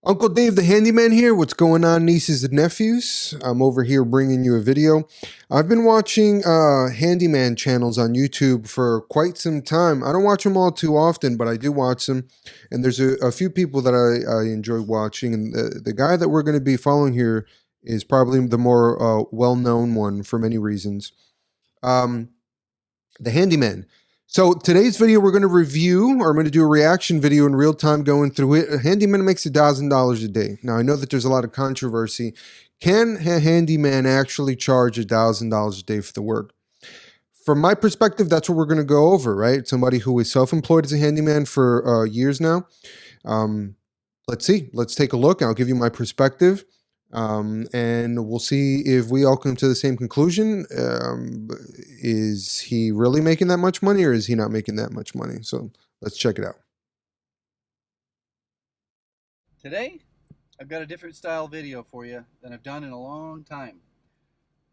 Uncle Dave the Handyman here. What's going on, nieces and nephews? I'm over here bringing you a video. I've been watching Handyman channels on YouTube for quite some time. I don't watch them all too often, but I do watch them. And there's a few people that I enjoy watching. And the guy that we're going to be following here is probably the more well-known one for many reasons. The Handyman. So today's video, we're going to review, or I'm going to do a reaction video in real time going through it. A handyman makes $1,000 a day. Now, I know that there's a lot of controversy. Can a handyman actually charge $1,000 a day for the work? From my perspective, that's what we're going to go over, right? Somebody who is self-employed as a handyman for years now. Let's see. Let's take a look. I'll give you my perspective. And we'll see if we all come to the same conclusion. Is he really making that much money, or is he not making that much money? So let's check it out. Today, I've got a different style video for you than I've done in a long time.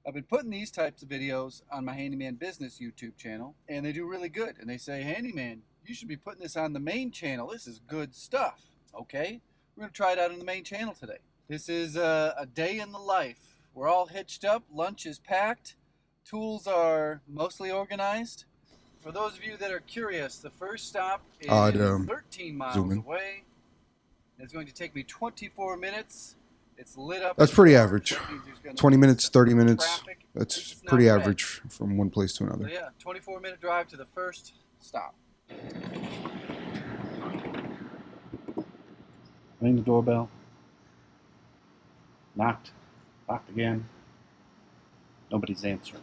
I've been putting these types of videos on my Handyman Business YouTube channel, and they do really good. And they say, Handyman, you should be putting this on the main channel. This is good stuff. Okay, we're going to try it out on the main channel today. This is a day in the life. We're all hitched up, lunch is packed, tools are mostly organized. For those of you that are curious, the first stop is 13 miles away. It's going to take me 24 minutes. It's lit up. That's pretty average. 20 minutes, 30 minutes. That's pretty average from one place to another. So yeah, 24-minute drive to the first stop. Ring the doorbell. Knocked again. Nobody's answering.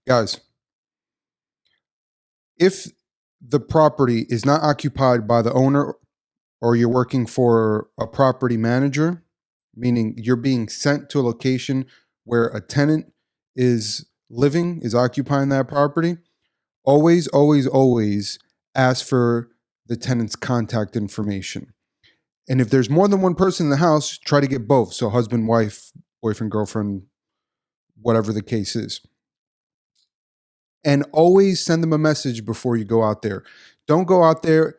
Guys, if the property is not occupied by the owner, or you're working for a property manager, meaning you're being sent to a location where a tenant is living, is occupying that property, always, always, always ask for the tenant's contact information. And if there's more than one person in the house, try to get both. So husband, wife, boyfriend, girlfriend, whatever the case is. And always send them a message before you go out there. Don't go out there,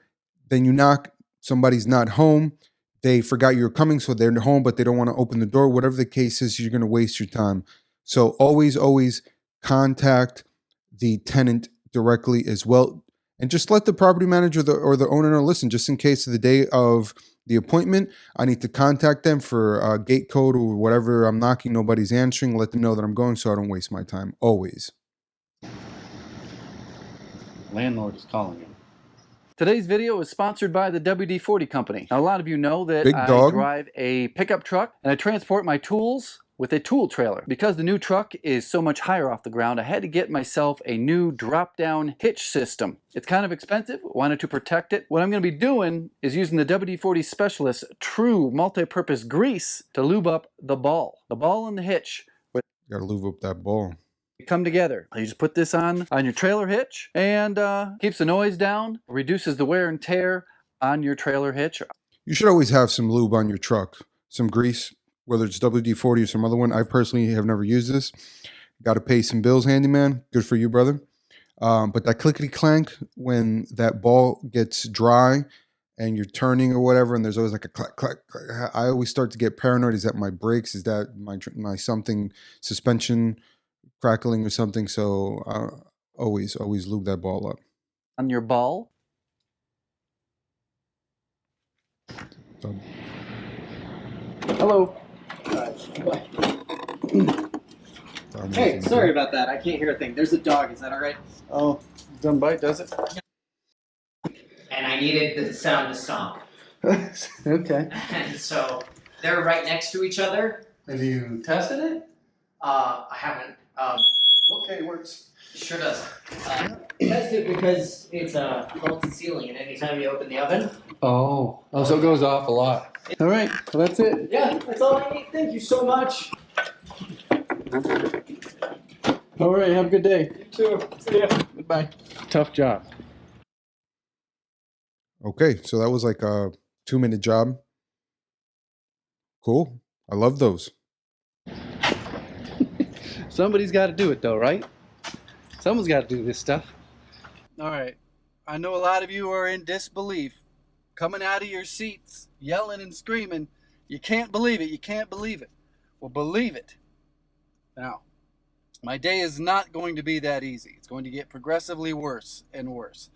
then you knock, somebody's not home. They forgot you were coming, so they're home, but they don't want to open the door. Whatever the case is, you're going to waste your time. So always, always contact the tenant directly as well. And just let the property manager or the owner know, listen, just in case of the day of the appointment, I need to contact them for a gate code or whatever. I'm knocking, nobody's answering. Let them know that I'm going so I don't waste my time. Always. Landlord is calling him. Today's video is sponsored by the WD-40 company. Now, a lot of you know that I drive a pickup truck and I transport my tools with a tool trailer. Because the new truck is so much higher off the ground, I had to get myself a new drop-down hitch system. It's kind of expensive, wanted to protect it. What I'm going to be doing is using the WD-40 Specialist True Multi-Purpose Grease to lube up the ball. The ball and the hitch. You gotta lube up that ball. Come together. You just put this on your trailer hitch and keeps the noise down, reduces the wear and tear on your trailer hitch. You should always have some lube on your truck, some grease, whether it's WD-40 or some other one. I personally have never used this. Got to pay some bills, handyman. Good for you, brother. But that clickety clank when that ball gets dry and you're turning or whatever, and there's always like a clack, clack, clack. I always start to get paranoid. Is that my brakes? Is that my something suspension crackling or something? So always lube that ball up. On your ball. Hello. Hey, sorry about that. I can't hear a thing. There's a dog. Is that all right? Oh, doesn't bite, does it? And I needed the sound to stop. Okay. And so they're right next to each other. Have you tested it? I haven't. Okay, works. Sure does. Test it because it's a vaulted ceiling, and anytime you open the oven. Oh, so it goes off a lot. All right, well that's it. Yeah, that's all I need. Thank you so much. All right, have a good day. You too. See ya. Goodbye. Tough job. Okay, so that was like a 2-minute job. Cool. I love those. Somebody's got to do it though, right? Someone's got to do this stuff. All right. I know a lot of you are in disbelief, coming out of your seats, yelling and screaming. You can't believe it. You can't believe it. Well, believe it. Now, my day is not going to be that easy. It's going to get progressively worse and worse.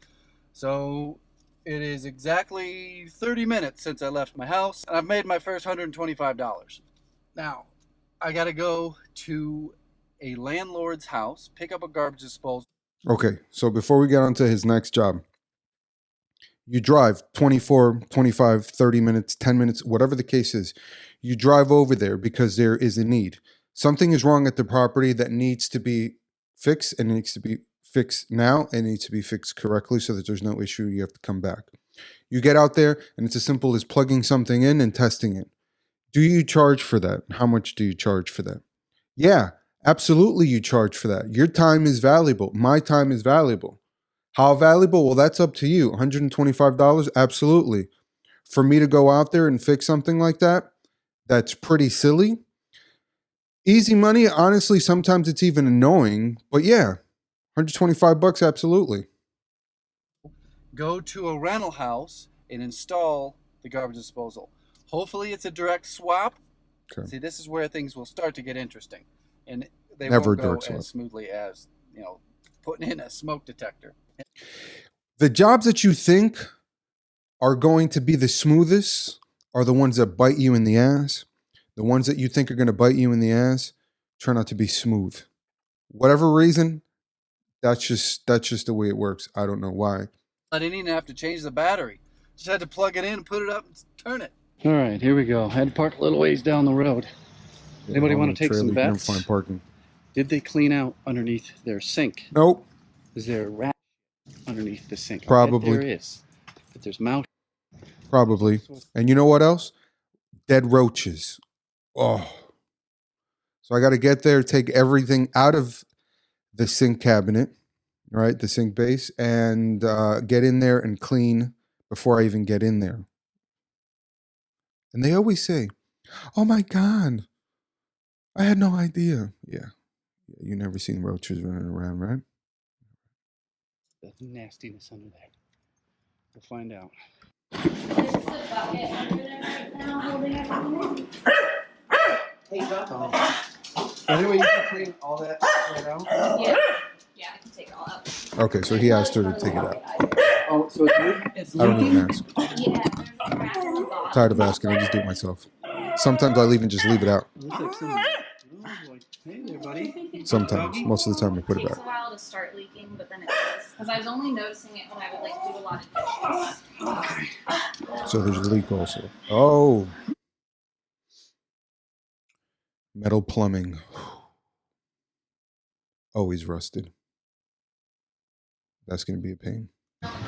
So it is exactly 30 minutes since I left my house, and I've made my first $125. Now, I got to go to a landlord's house, pick up a garbage disposal. Okay, so before we get on to his next job, you drive 24, 25, 30 minutes, 10 minutes, whatever the case is. You drive over there because there is a need. Something is wrong at the property that needs to be fixed, and it needs to be fixed now, and it needs to be fixed correctly so that there's no issue. You have to come back. You get out there, and it's as simple as plugging something in and testing it. Do you charge for that? How much do you charge for that? Yeah, absolutely you charge for that. Your time is valuable. My time is valuable. How valuable? Well, that's up to you. $125? Absolutely. For me to go out there and fix something like that, that's pretty silly. Easy money, honestly, sometimes it's even annoying, but yeah, $125, absolutely. Go to a rental house and install the garbage disposal. Hopefully it's a direct swap. Okay. See, this is where things will start to get interesting. And they Never won't go direct swap. as smoothly as, putting in a smoke detector. The jobs that you think are going to be the smoothest are the ones that bite you in the ass. The ones that you think are going to bite you in the ass turn out to be smooth. Whatever reason, that's just the way it works. I don't know why. I didn't even have to change the battery. Just had to plug it in, put it up, and turn it. All right, here we go. I had to park a little ways down the road. Anybody want to take some trailer, you can bets? never find parking. Did they clean out underneath their sink? Nope. Is there a rat underneath the sink? Probably. There is. But there's mouse. Probably. And you know what else? Dead roaches. Oh. So I got to get there, take everything out of the sink cabinet, right? The sink base, and get in there and clean before I even get in there. And they always say, "Oh my God, I had no idea." Yeah. You never seen roaches running around, right? The nastiness under there. We'll find out. There's a bucket under there right now holding everything. Anyway, you can clean all that right out? Yeah, I can take it all out. Okay, so he asked her to take it out. Oh, so it's I don't even ask. Yeah, there's a crack in the bottom. Tired of asking, I just do it myself. Sometimes I'll even just leave it out. Looks like some. Oh boy. Hey there, buddy. Sometimes. Most of the time I put it takes back. a while to start leaking, but then it does. Because I was only noticing it when I would do a lot of dishes. So there's a leak also. Oh. Metal plumbing. Always rusted. That's going to be a pain.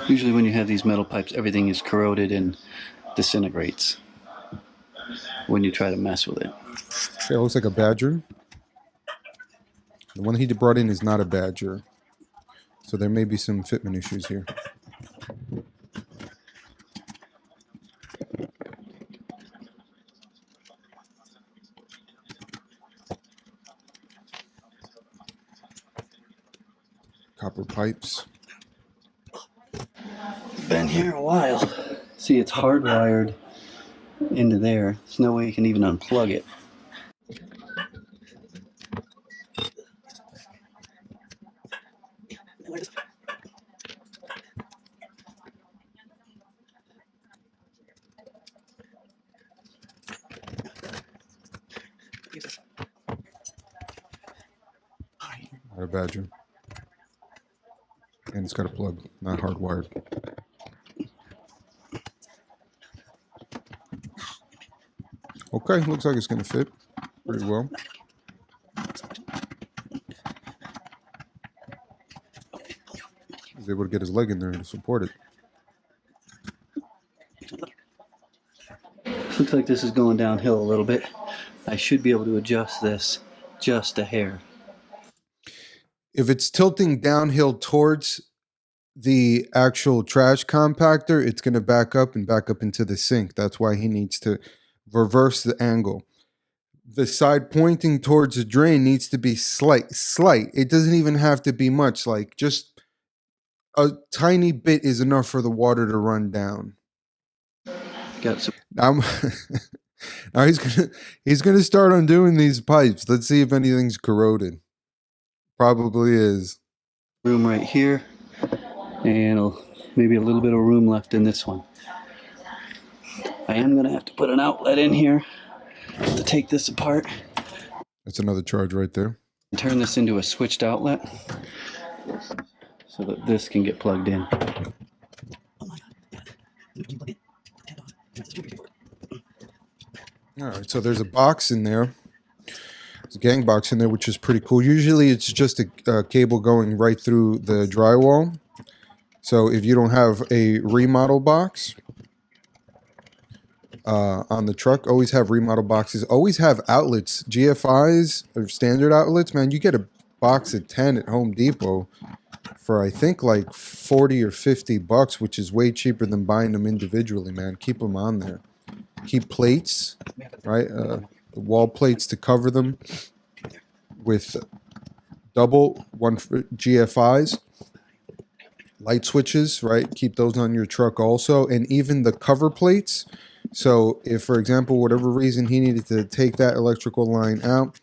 Usually when you have these metal pipes, everything is corroded and disintegrates when you try to mess with it. Okay, it looks like a badger. The one he brought in is not a badger. So there may be some fitment issues here. Copper pipes. Been here a while. See, it's hardwired into there. There's no way you can even unplug it. Not a badger. And it's got a plug, not hardwired. Okay, looks like it's going to fit pretty well. He's able to get his leg in there to support it. Looks like this is going downhill a little bit. I should be able to adjust this just a hair. If it's tilting downhill towards the actual trash compactor, it's going to back up into the sink. That's why he needs to reverse the angle. The side pointing towards the drain needs to be slight. It doesn't even have to be much, like just a tiny bit is enough for the water to run down. Got some. Now he's gonna start undoing these pipes. Let's see if anything's corroded. Probably is. Room right here, and maybe a little bit of room left in this one. I am gonna have to put an outlet in here to take this apart That's another charge right there. and turn this into a switched outlet so that this can get plugged in. All right, so there's a box in there. There's a gang box in there, which is pretty cool. Usually it's just a cable going right through the drywall. So if you don't have a remodel box on the truck, always have remodel boxes. Always have outlets, GFIs or standard outlets. Man, you get a box of 10 at Home Depot for I think like 40 or 50 bucks, which is way cheaper than buying them individually, man. Keep them on there. Keep plates, right? The wall plates to cover them with double one for GFIs. Light switches, right? Keep those on your truck also. And even the cover plates. So if, for example, whatever reason he needed to take that electrical line out,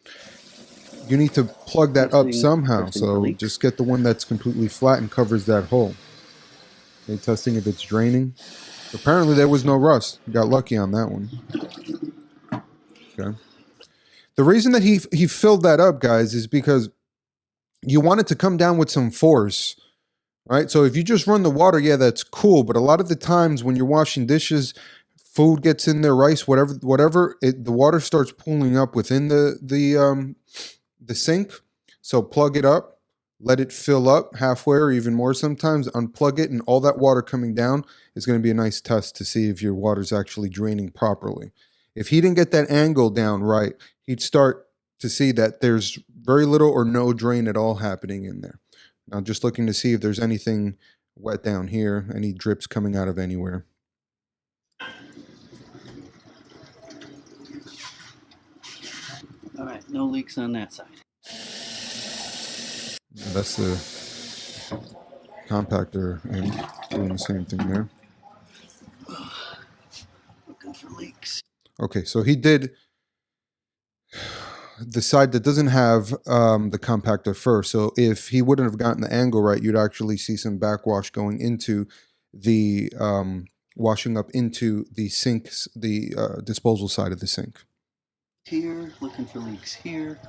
you need to plug that up somehow. So just get the one that's completely flat and covers that hole. Okay, testing if it's draining. Apparently there was no rust. You got lucky on that one. Okay. The reason that he filled that up, guys, is because you want it to come down with some force, right? So if you just run the water, yeah, that's cool. But a lot of the times when you're washing dishes, food gets in there, rice, whatever, the water starts pooling up within the sink. So plug it up. Let it fill up halfway or even more sometimes. Unplug it, and all that water coming down is going to be a nice test to see if your water's actually draining properly. If he didn't get that angle down right, he'd start to see that there's very little or no drain at all happening in there. Now, just looking to see if there's anything wet down here, any drips coming out of anywhere. All right, no leaks on that side. That's the compactor and doing the same thing there. Looking for leaks. Okay, so he did the side that doesn't have the compactor first. So if he wouldn't have gotten the angle right, you'd actually see some backwash going into the washing up into the sinks, the disposal side of the sink. Here, looking for leaks here.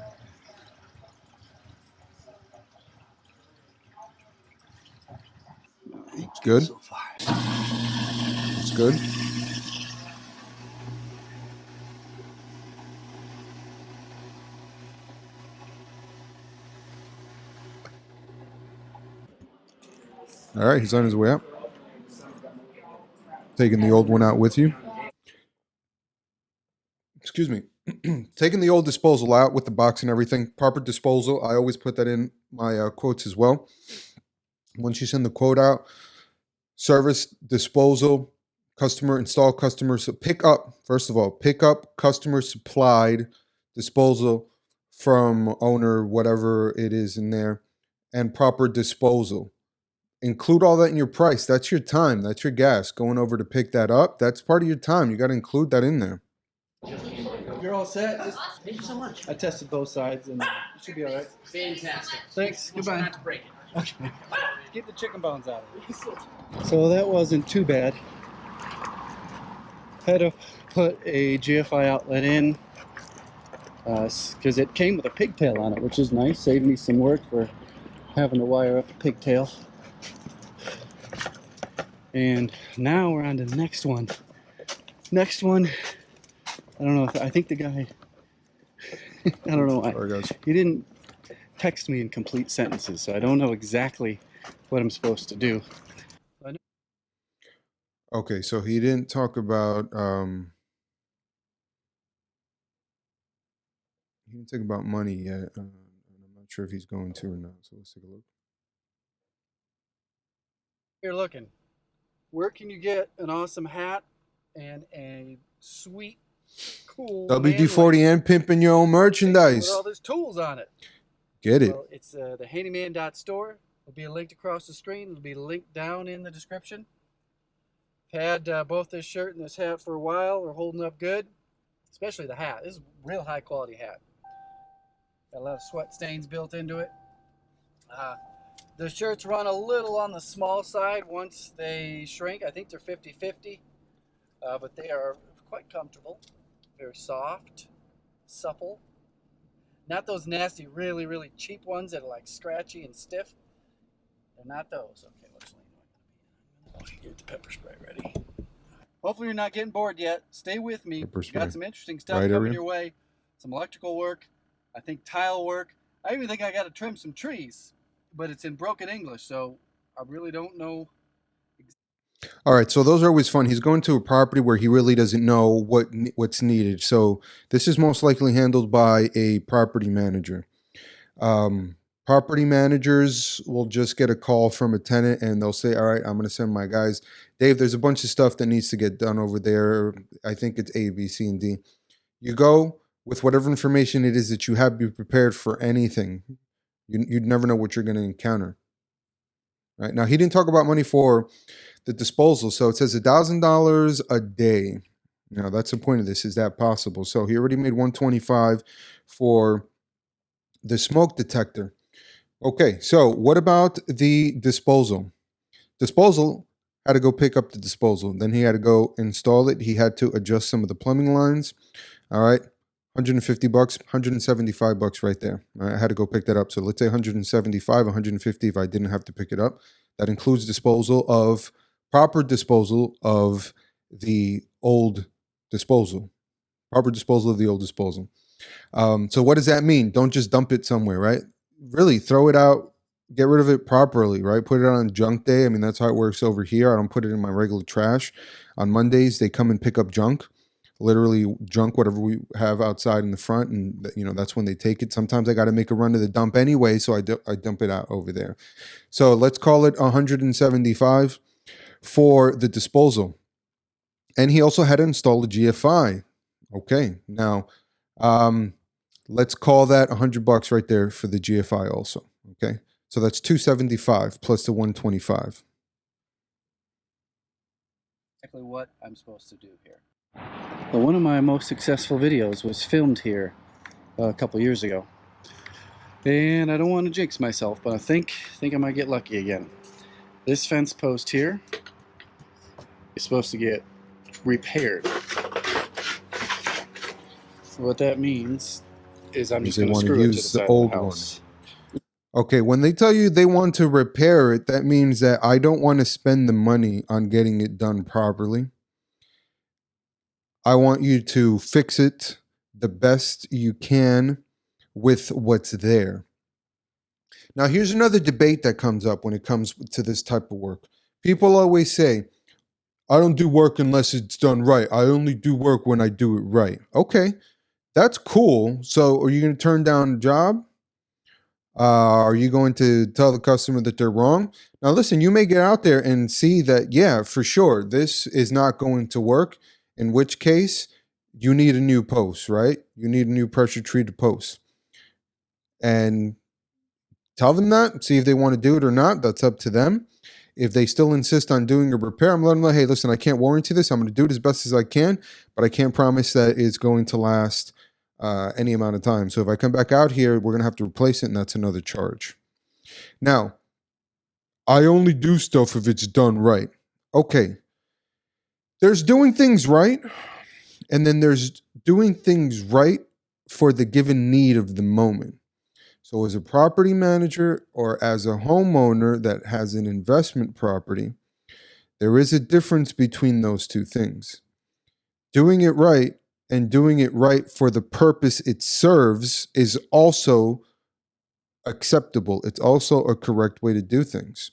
It's good. So far. It's good. All right, he's on his way up. Taking the old one out with you. Excuse me. Taking the old disposal out with the box and everything. Proper disposal. I always put that in my quotes as well. Once you send the quote out, service, disposal, customer, install, customer, so pick up, first of all, pick up, customer supplied, disposal from owner, whatever it is in there, and proper disposal. Include all that in your price. That's your time. That's your gas. Going over to pick that up, that's part of your time. You got to include that in there. You're all set. Thank you so much. I tested both sides and you should be all right. Fantastic. Thanks. We'll try Goodbye. not to break it. Okay. Keep the chicken bones out of it. So that wasn't too bad. Had to put a GFI outlet in because it came with a pigtail on it, which is nice. Saved me some work for having to wire up a pigtail. And now we're on to the next one. Next one, I don't know. I think the guy, I don't know. Sorry, guys. He didn't text me in complete sentences, so I don't know exactly what I'm supposed to do. Okay, so he didn't talk about he didn't talk about money yet. I'm not sure if he's going to or not. So let's take a look. You're looking. Where can you get an awesome hat and a sweet, cool WD-40 and pimping your own merchandise. with all these tools on it? Get it. Well, it's the handyman.store. There'll be a link across the screen. It'll be linked down in the description. Had both this shirt and this hat for a while. They're holding up good. especially the hat. This is real high quality hat. Got a lot of sweat stains built into it. The shirts run a little on the small side once they shrink. I think they're 50-50, but they are quite comfortable. Very soft, supple. Not those nasty, really, really cheap ones that are like scratchy and stiff. They're not those. Okay, let's get the pepper spray ready. Hopefully you're not getting bored yet. Stay with me. Pepper spray. Got some interesting stuff Right, coming Ariel? your way. Some electrical work. I think tile work. I even think I got to trim some trees, but it's in broken English, so I really don't know. All right, so those are always fun. He's going to a property where he really doesn't know what's needed. So this is most likely handled by a property manager. Property managers will just get a call from a tenant and they'll say, all right, I'm going to send my guys. Dave, there's a bunch of stuff that needs to get done over there. I think it's A, B, C, and D. You go with whatever information it is that you have, be prepared for anything. You'd never know what you're going to encounter. Right now, he didn't talk about money for the disposal. So it says $1,000 a day. Now that's the point of this. Is that possible? So he already made $125 for the smoke detector. Okay, so what about the disposal? Disposal had to go pick up the disposal. Then he had to go install it. He had to adjust some of the plumbing lines. All right, $150, $175 right there. All right, I had to go pick that up. So let's say 175, 150 if I didn't have to pick it up. That includes proper disposal of the old disposal. Proper disposal of the old disposal. So what does that mean? Don't just dump it somewhere, right? Really throw it out, get rid of it properly, right? Put it on junk day. I mean, that's how it works over here. I don't put it in my regular trash. On Mondays, they come and pick up junk, literally junk, whatever we have outside in the front. And, that's when they take it. Sometimes I got to make a run to the dump anyway. So I dump it out over there. So let's call it 175 for the disposal. And he also had to install a GFI. Okay. Now, let's call that $100 right there for the GFI also. Okay. So that's $275 plus the $125. Exactly what I'm supposed to do here. Well, one of my most successful videos was filmed here a couple years ago. And I don't want to jinx myself, but I think I might get lucky again. This fence post here is supposed to get repaired. So what that means is I'm just going to screw it to the side of the house. Okay, when they tell you they want to repair it, that means that I don't want to spend the money on getting it done properly. I want you to fix it the best you can with what's there. Now, here's another debate that comes up when it comes to this type of work. People always say, I don't do work unless it's done right. I only do work when I do it right. Okay, that's cool. So are you going to turn down a job? Are you going to tell the customer that they're wrong? Now, listen, you may get out there and see that, yeah, for sure, this is not going to work, in which case you need a new post, right? You need a new pressure treated post. And tell them that, see if they want to do it or not. That's up to them. If they still insist on doing a repair, I'm letting them know, hey, listen, I can't warranty this. I'm going to do it as best as I can, but I can't promise that it's going to last any amount of time. So if I come back out here, we're going to have to replace it, and that's another charge. Now, I only do stuff if it's done right. Okay. There's doing things right, and then there's doing things right for the given need of the moment. So as a property manager or as a homeowner that has an investment property, there is a difference between those two things. Doing it right and doing it right for the purpose it serves is also acceptable. It's also a correct way to do things.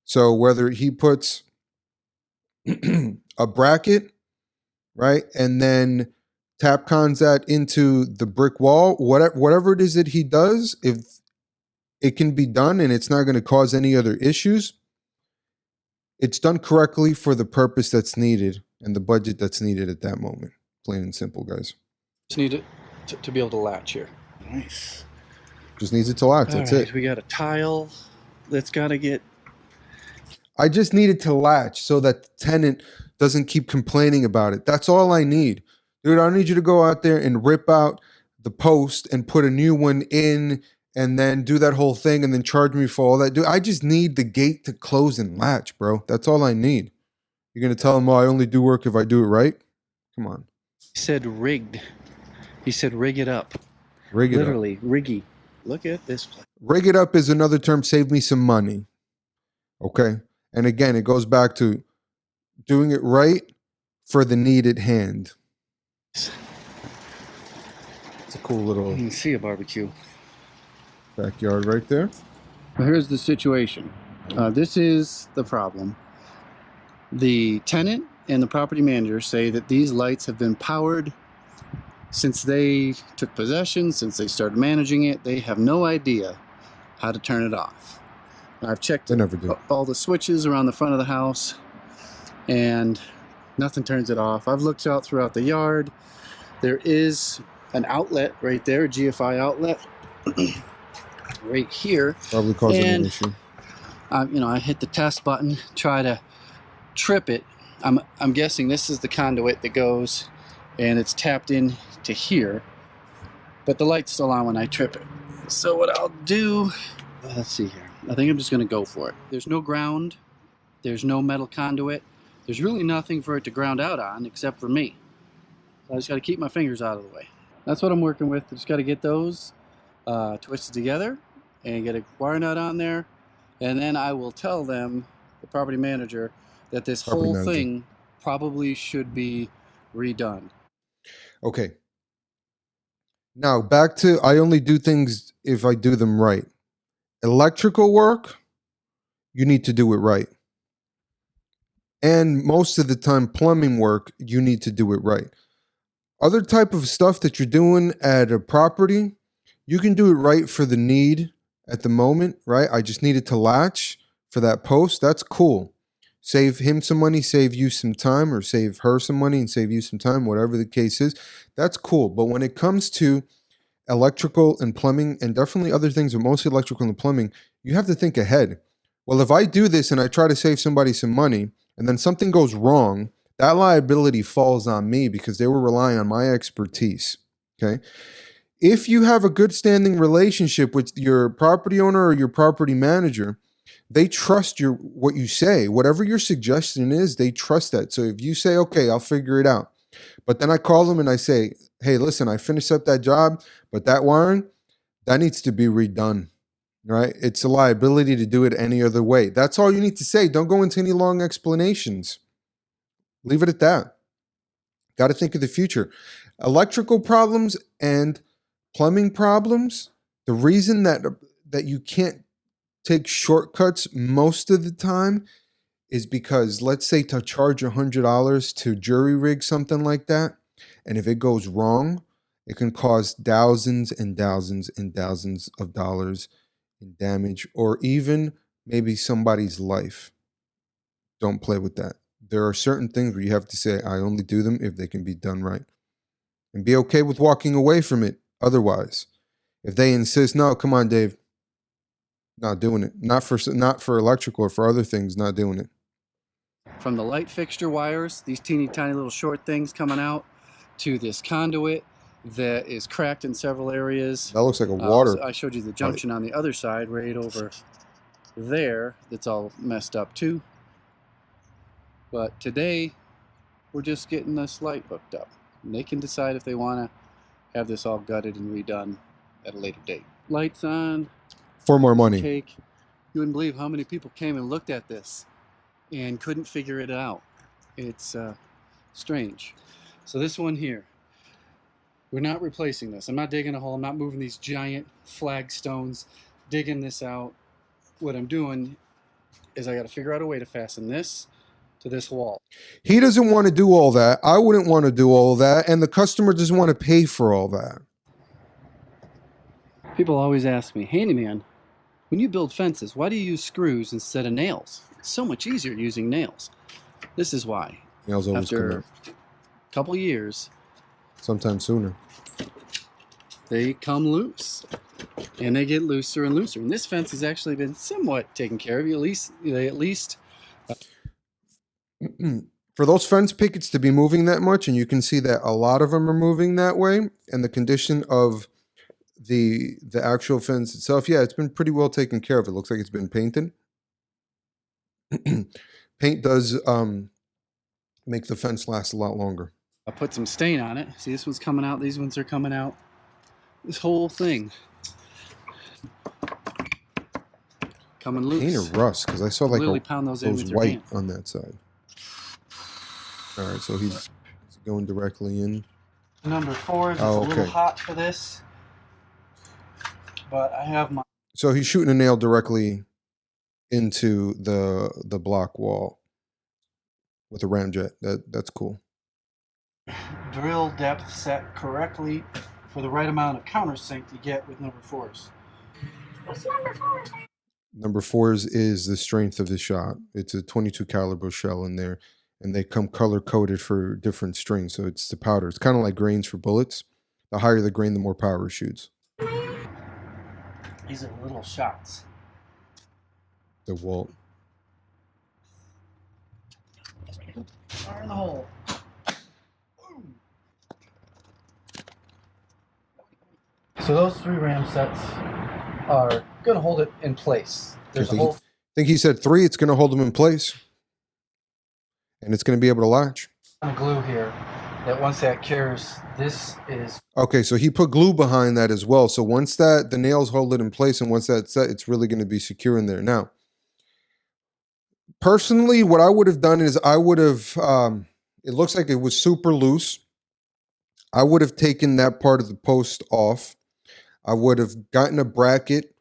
So whether he puts a bracket, right, and then Tapcons that into the brick wall, whatever it is that he does, if it can be done and it's not going to cause any other issues, it's done correctly for the purpose that's needed and the budget that's needed at that moment. Plain and simple, guys. Just need it to be able to latch here. Nice. Just needs it to latch. That's it. We got a tile that's got to get... I just need it to latch so that the tenant doesn't keep complaining about it. That's all I need. Dude, I don't need you to go out there and rip out the post and put a new one in and then do that whole thing and then charge me for all that. Dude, I just need the gate to close and latch, bro. That's all I need. You're going to tell him, oh, I only do work if I do it right? Come on. He said rigged. He said rig it up. Rig it up. Literally, riggy. Look at this place. Rig it up is another term, save me some money. Okay? And again, it goes back to doing it right for the need at hand. It's a cool You little can see a barbecue. backyard right there. Well, here's the situation. This is the problem. The tenant and the property manager say that these lights have been powered since they took possession, since they started managing it. They have no idea how to turn it off. I've checked They never do. all the switches around the front of the house and nothing turns it off. I've looked out throughout the yard. There is an outlet right there, a GFI outlet right here. Probably causing an And issue. I hit the test button, try to trip it. I'm guessing this is the conduit that goes and it's tapped in to here, but the light's still on when I trip it. So what I'll do, let's see here. I think I'm just gonna go for it. There's no ground, there's no metal conduit. There's really nothing for it to ground out on except for me. So I just gotta keep my fingers out of the way. That's what I'm working with. I just gotta get those twisted together and get a wire nut on there. And then I will tell them, the property manager, that this whole thing probably should be redone. Okay. Now, back to I only do things if I do them right. Electrical work, you need to do it right. And most of the time, plumbing work, you need to do it right. Other type of stuff that you're doing at a property, you can do it right for the need at the moment, right? I just needed to latch for that post. That's cool. Save him some money, save you some time, or save her some money and save you some time, whatever the case is. That's cool. But when it comes to electrical and plumbing, and definitely other things, but mostly electrical and plumbing, you have to think ahead. Well, if I do this and I try to save somebody some money and then something goes wrong, that liability falls on me because they were relying on my expertise. Okay. If you have a good standing relationship with your property owner or your property manager, they trust what you say. Whatever your suggestion is, they trust that. So if you say, okay, I'll figure it out. But then I call them and I say, hey, listen, I finished up that job, but that wiring, that needs to be redone. Right? It's a liability to do it any other way. That's all you need to say. Don't go into any long explanations. Leave it at that. Got to think of the future. Electrical problems and plumbing problems, the reason that you can't take shortcuts most of the time is because, let's say, to charge $100 to jury rig something like that, and if it goes wrong, it can cause thousands and thousands and thousands of dollars in damage, or even maybe somebody's life. Don't play with that. There are certain things where you have to say, I only do them if they can be done right. And be okay with walking away from it otherwise. If they insist, no, come on, Dave. Not doing it. Not for electrical or for other things, not doing it. From the light fixture wires, these teeny tiny little short things coming out, to this conduit that is cracked in several areas. That looks like a water. I showed you the junction on the other side, right over there, that's all messed up too. But today, we're just getting this light hooked up. And they can decide if they want to have this all gutted and redone at a later date. Lights on. For more money. Cake. You wouldn't believe how many people came and looked at this and couldn't figure it out. It's strange. So this one here, we're not replacing this. I'm not digging a hole. I'm not moving these giant flagstones, digging this out. What I'm doing is I got to figure out a way to fasten this to this wall. He doesn't want to do all that. I wouldn't want to do all that. And the customer doesn't want to pay for all that. People always ask me, Handyman, when you build fences, why do you use screws instead of nails? It's so much easier using nails. This is why. Nails always come After out. a couple years, Sometime sooner. they come loose. And they get looser and looser. And this fence has actually been somewhat taken care of. At least For those fence pickets to be moving that much, and you can see that a lot of them are moving that way, and the condition of the actual fence itself, yeah, it's been pretty well taken care of. It looks like it's been painted. Paint does make the fence last a lot longer. I put some stain on it. See, this one's coming out. These ones are coming out. This whole thing coming loose. Paint or rust? Because I saw like Literally pound those in with your white hand. on that side. All right, so he's going directly in. Number 4 is a little hot for this, but I have my. So he's shooting a nail directly into the block wall with a ramjet. That's cool. Drill depth set correctly for the right amount of countersink you get with number 4s. What's number 4? Number 4s is the strength of the shot. It's a 22 caliber shell in there, and they come color coded for different strings. So it's the powder. It's kind of like grains for bullets. The higher the grain, the more power it shoots. These are little shots. The Walt. Fire in the hole. So those 3 ram sets are going to hold it in place. There's a whole. I think he said 3. It's going to hold them in place, and it's going to be able to latch. Glue here. That once that cures, this is. Okay, so he put glue behind that as well. So once the nails hold it in place, and once that's set, it's really going to be secure in there. Now, personally, what I would have done is I would have. It looks like it was super loose. I would have taken that part of the post off. I would have gotten a bracket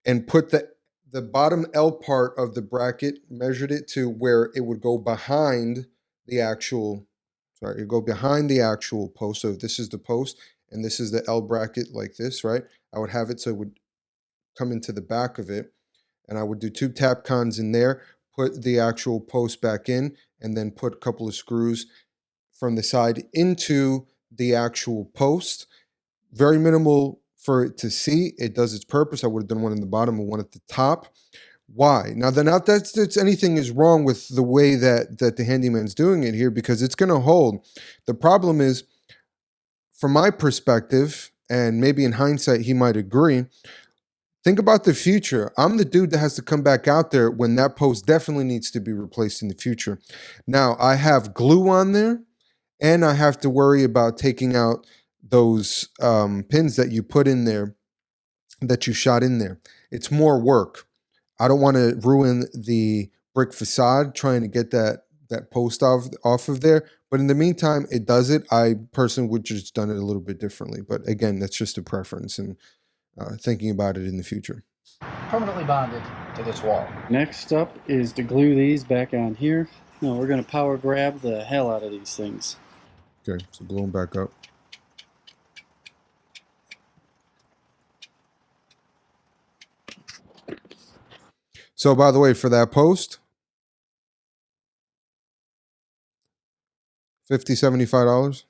and put the bottom L part of the bracket, measured it to where it would go behind the actual. Sorry, you go behind the actual post. So if this is the post and this is the L bracket like this, right? I would have it so it would come into the back of it. And I would do 2 tap cons in there, put the actual post back in, and then put a couple of screws from the side into the actual post. Very minimal for it to see. It does its purpose. I would have done one in the bottom and one at the top. Why? Now, not that anything is wrong with the way that the Handyman's doing it here, because it's going to hold. The problem is, from my perspective, and maybe in hindsight he might agree, think about the future. I'm the dude that has to come back out there when that post definitely needs to be replaced in the future. Now, I have glue on there, and I have to worry about taking out those pins that you put in there, that you shot in there. It's more work. I don't want to ruin the brick facade trying to get that post off of there. But in the meantime, it does it. I personally would just done it a little bit differently. But again, that's just a preference and thinking about it in the future. Permanently bonded to this wall. Next up is to glue these back on here. No, we're going to power grab the hell out of these things. Okay, so glue them back up. So, by the way, for that post, $50, $75.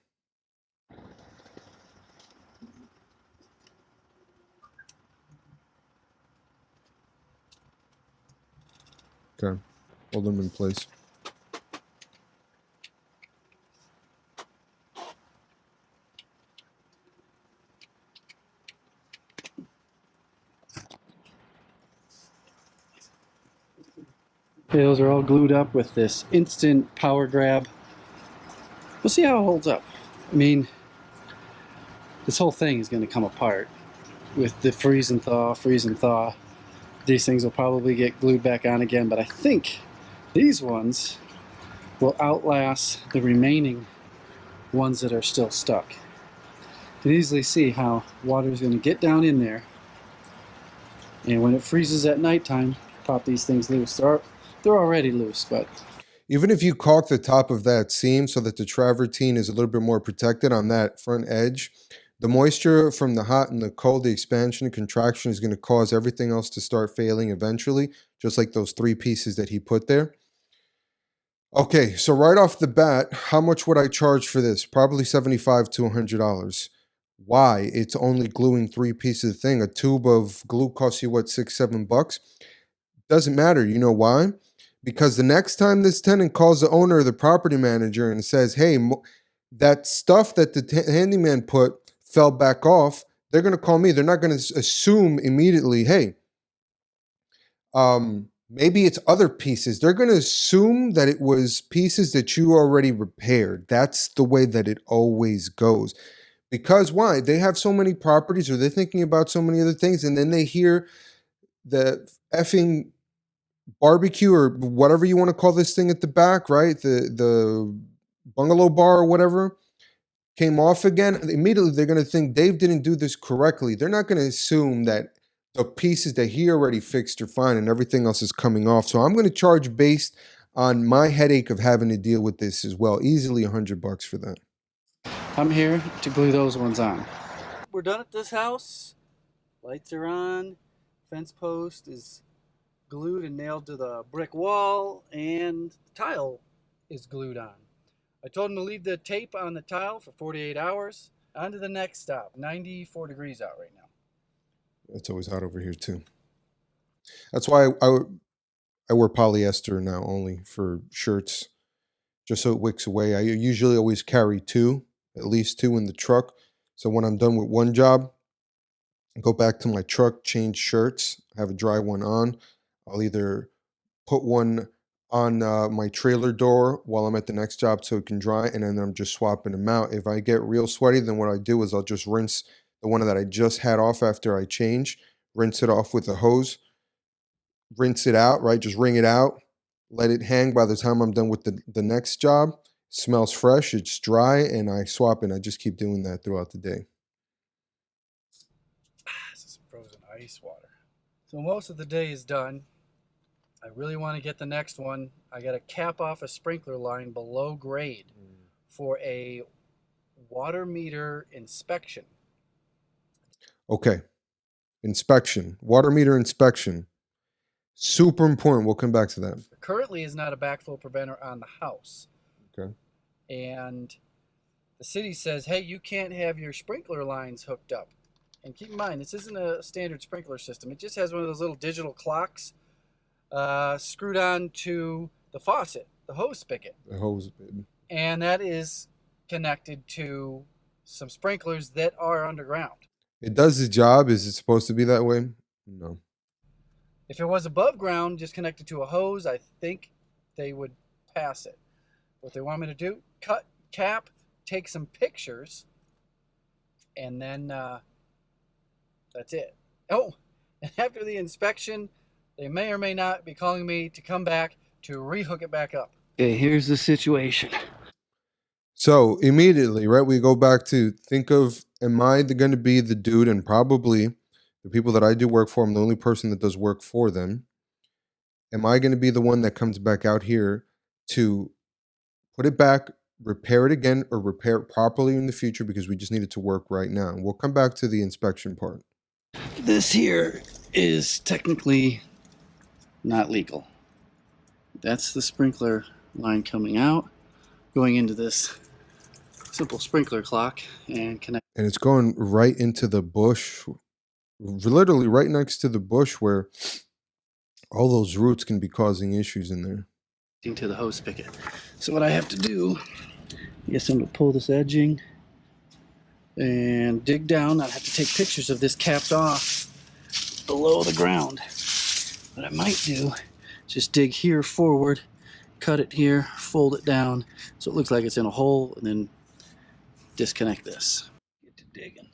Okay, hold them in place. Okay, those are all glued up with this instant power grab. We'll see how it holds up. I mean, this whole thing is going to come apart with the freeze and thaw. These things will probably get glued back on again, but I think these ones will outlast the remaining ones that are still stuck. You can easily see how water is going to get down in there, and when it freezes at nighttime, pop these things loose. They're already loose, but even if you caulk the top of that seam so that the travertine is a little bit more protected on that front edge, the moisture from the hot and the cold, the expansion and contraction is going to cause everything else to start failing eventually, just like those 3 pieces that he put there. Okay, so right off the bat, how much would I charge for this? Probably $75 to $100. Why? It's only gluing 3 pieces of thing. A tube of glue costs you, what, $6, $7? Doesn't matter. You know why? Because the next time this tenant calls the owner or the property manager and says, hey, that stuff that the handyman put fell back off, they're going to call me. They're not going to assume immediately, hey, maybe it's other pieces. They're going to assume that it was pieces that you already repaired. That's the way that it always goes. Because why? They have so many properties, or they're thinking about so many other things, and then they hear the effing barbecue or whatever you want to call this thing at the back, right? The bungalow bar or whatever came off again. Immediately they're going to think Dave didn't do this correctly. They're not going to assume that the pieces that he already fixed are fine and everything else is coming off. So I'm going to charge based on my headache of having to deal with this as well. Easily $100 for that. I'm here to glue those ones on. We're done at this house. Lights are on. Fence post is glued and nailed to the brick wall, and the tile is glued on. I told him to leave the tape on the tile for 48 hours. On to the next stop. 94 degrees out right now. It's always hot over here too. That's why I wear polyester now only for shirts, just so it wicks away. I usually always carry two, at least two in the truck. So when I'm done with one job, I go back to my truck, change shirts, have a dry one on. I'll either put one on my trailer door while I'm at the next job so it can dry, and then I'm just swapping them out. If I get real sweaty, then what I do is I'll just rinse the one that I just had off after I change, rinse it off with a hose, rinse it out, right? Just wring it out, let it hang by the time I'm done with the next job. Smells fresh, it's dry, and I swap it. I just keep doing that throughout the day. This is frozen ice water. So most of the day is done. I really want to get the next one. I got to cap off a sprinkler line below grade for a water meter inspection. Okay. Inspection. Water meter inspection. Super important. We'll come back to that. There currently is not a backflow preventer on the house. Okay. And the city says, hey, you can't have your sprinkler lines hooked up. And keep in mind, this isn't a standard sprinkler system. It just has one of those little digital clocks screwed on to the faucet, the hose spigot. The hose, baby. And that is connected to some sprinklers that are underground. It does the job. Is it supposed to be that way? No. If it was above ground, just connected to a hose, I think they would pass it. What they want me to do, cut, cap, take some pictures, and then that's it. Oh, and after the inspection, they may or may not be calling me to come back to rehook it back up. Okay, here's the situation. So immediately, right, we go back to think of, am I going to be the dude, and probably the people that I do work for, I'm the only person that does work for them. Am I going to be the one that comes back out here to put it back, repair it again, or repair it properly in the future because we just need it to work right now? We'll come back to the inspection part. This here is technically not legal. That's the sprinkler line coming out, going into this simple sprinkler clock and connect. And it's going right into the bush, literally right next to the bush where all those roots can be causing issues in there. To the hose spigot. So what I have to do, I guess I'm going to pull this edging and dig down. I have to take pictures of this capped off below the ground. What I might do, just dig here forward, cut it here, fold it down so it looks like it's in a hole, and then disconnect this. Get to digging.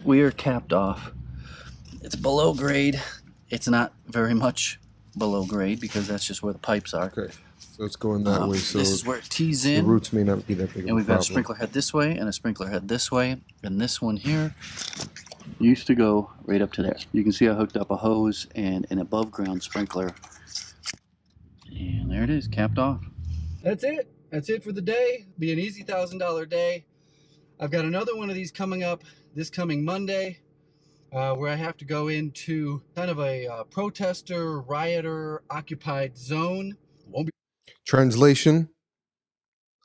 We are capped off. It's below grade. It's not very much below grade because that's just where the pipes are. Okay, so it's going that way. So this is where it tees the in. roots may not be that big of a And we've got a problem. sprinkler head this way and a sprinkler head this way. And this one here used to go right up to there. You can see I hooked up a hose and an above ground sprinkler. And there it is, capped off. That's it. That's it for the day. Be an easy $1,000 day. I've got another one of these coming up this coming Monday, where I have to go into kind of a protester, rioter, occupied zone. Won't be Translation: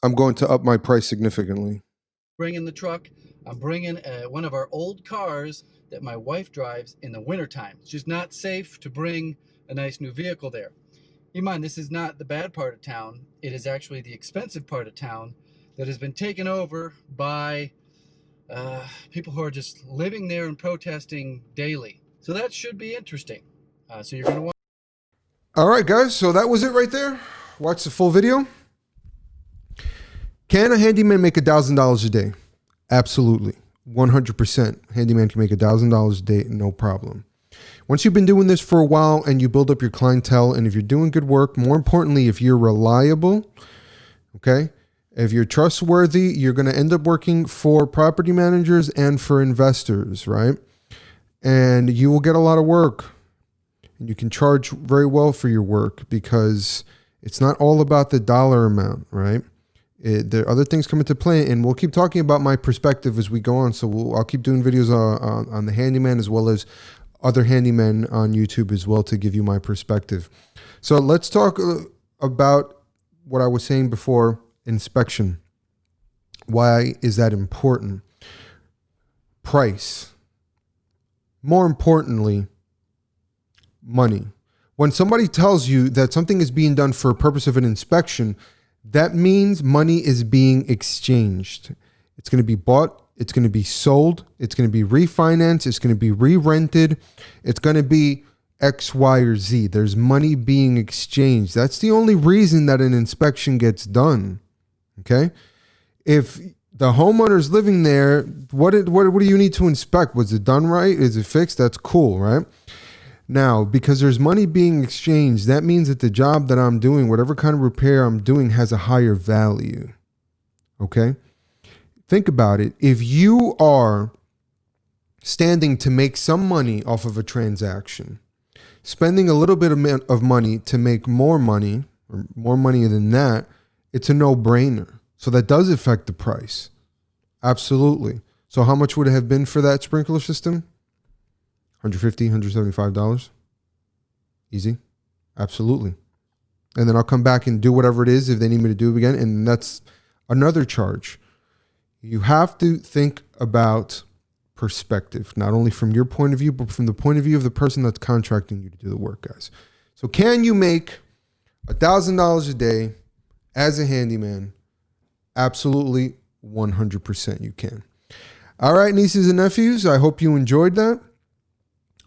I'm going to up my price significantly. Bringing the truck. I'm bringing one of our old cars that my wife drives in the wintertime. It's just not safe to bring a nice new vehicle there. Keep in mind, this is not the bad part of town. It is actually the expensive part of town that has been taken over by people who are just living there and protesting daily. So that should be interesting. So you're going to want. All right, guys. So that was it right there. Watch the full video. Can a handyman make $1,000 a day? Absolutely. 100%. Handyman can make $1,000 a day, no problem. Once you've been doing this for a while and you build up your clientele, and if you're doing good work, more importantly, if you're reliable, okay, if you're trustworthy, you're going to end up working for property managers and for investors, right? And you will get a lot of work. And you can charge very well for your work because it's not all about the dollar amount, right? There are other things come into play, and we'll keep talking about my perspective as we go on. So I'll keep doing videos on the handyman as well as other handymen on YouTube as well to give you my perspective. So let's talk about what I was saying before, inspection. Why is that important? Price. More importantly, money. When somebody tells you that something is being done for a purpose of an inspection, that means money is being exchanged. It's going to be bought. It's going to be sold. It's going to be refinanced. It's going to be re-rented. It's going to be X, Y, or Z. There's money being exchanged. That's the only reason that an inspection gets done. Okay? If the homeowner's living there, what do you need to inspect? Was it done right? Is it fixed? That's cool, right? Now, because there's money being exchanged, that means that the job that I'm doing, whatever kind of repair I'm doing, has a higher value. Okay? Think about it. If you are standing to make some money off of a transaction, spending a little bit of money to make more money, or more money than that, it's a no-brainer. So that does affect the price. Absolutely. So how much would it have been for that sprinkler system? $150, $175. Easy. Absolutely. And then I'll come back and do whatever it is if they need me to do it again. And that's another charge. You have to think about perspective, not only from your point of view, but from the point of view of the person that's contracting you to do the work, guys. So can you make $1,000 a day as a handyman? Absolutely, 100% you can. All right, nieces and nephews, I hope you enjoyed that.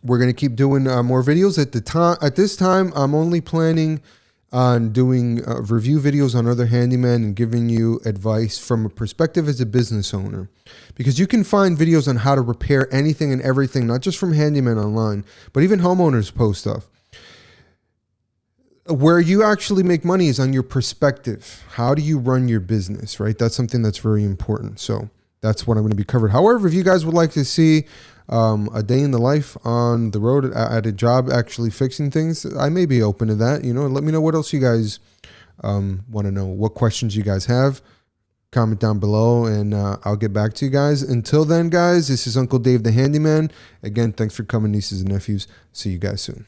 We're going to keep doing more videos. At this time, I'm only planning on doing review videos on other handymen and giving you advice from a perspective as a business owner. Because you can find videos on how to repair anything and everything, not just from handymen online, but even homeowners post stuff. Where you actually make money is on your perspective. How do you run your business, right? That's something that's very important. So that's what I'm going to be covered. However, if you guys would like to see a day in the life on the road at a job actually fixing things, I may be open to that. Let me know what else you guys want to know, what questions you guys have. Comment down below and I'll get back to you guys. Until then, guys, this is Uncle Dave the Handyman. Again, thanks for coming, nieces and nephews. See you guys soon.